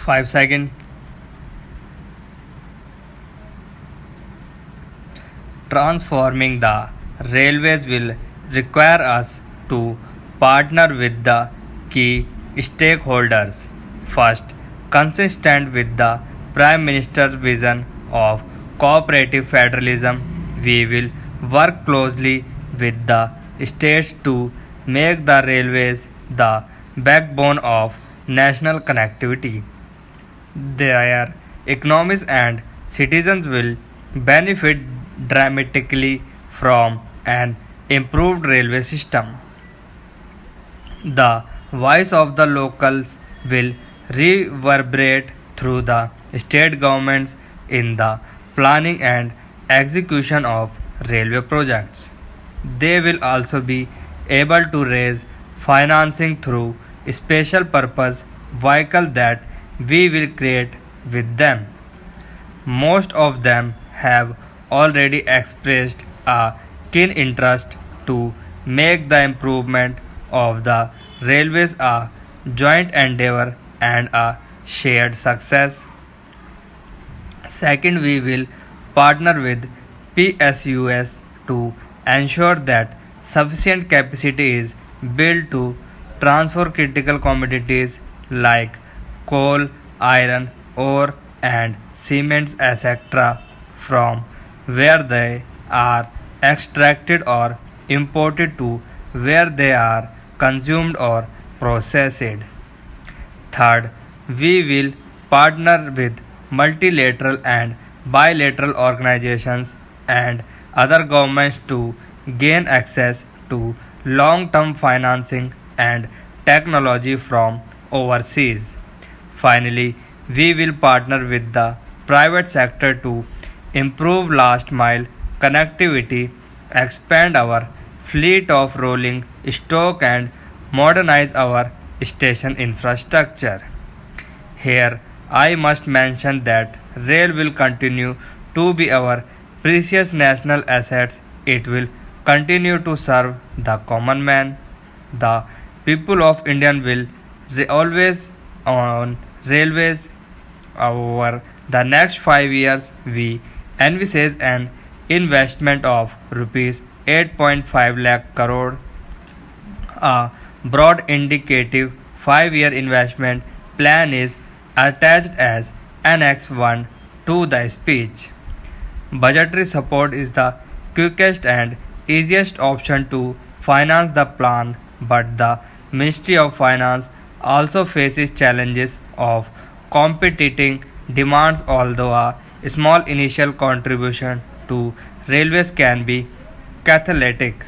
5 seconds. Transforming the railways will require us to partner with the key stakeholders. First, consistent with the Prime Minister's vision of cooperative federalism, we will work closely with the states to make the railways the backbone of national connectivity. Their economies and citizens will benefit dramatically from an improved railway system. The voice of the locals will reverberate through the state governments in the planning and execution of railway projects. They will also be able to raise financing through special purpose vehicles that we will create with them. Most of them have already expressed a keen interest to make the improvement of the railways a joint endeavor and a shared success. Second, we will partner with PSUs to ensure that sufficient capacity is built to transfer critical commodities like coal, iron, ore, and cements, etc., from where they are extracted or imported to where they are consumed or processed. Third, we will partner with multilateral and bilateral organizations and other governments to gain access to long term financing and technology from overseas. Finally, we will partner with the private sector to improve last mile connectivity, expand our fleet of rolling stock, and modernize our station infrastructure. Here, I must mention that rail will continue to be our precious national assets. It will continue to serve the common man. The people of India will always on railways. Over the next 5 years, we envisage an investment of rupees 8.5 lakh crore. A broad indicative 5-year investment plan is attached as Annex 1 to the speech. Budgetary support is the quickest and easiest option to finance the plan, but the Ministry of Finance also faces challenges of competing demands. Although a small initial contribution to railways can be catalytic,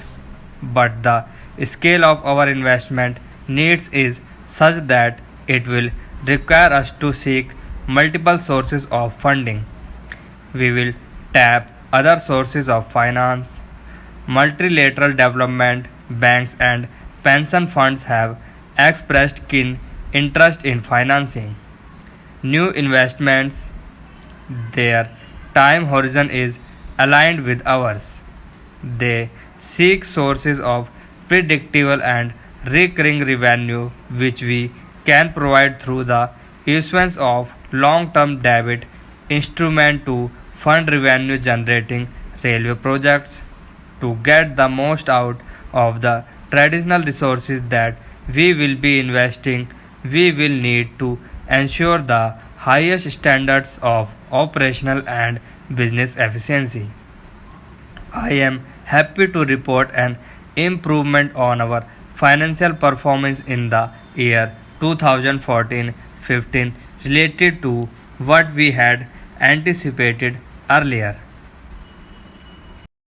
but the scale of our investment needs is such that it will require us to seek multiple sources of funding. We will tap other sources of finance. Multilateral development banks and pension funds have expressed keen interest in financing new investments. Their time horizon is aligned with ours. They seek sources of predictable and recurring revenue which we can provide through the issuance of long-term debt instrument to fund revenue generating railway projects. To get the most out of the traditional resources that we will be investing, we will need to ensure the highest standards of operational and business efficiency. I am happy to report an improvement on our financial performance in the year 2014-15 related to what we had anticipated earlier.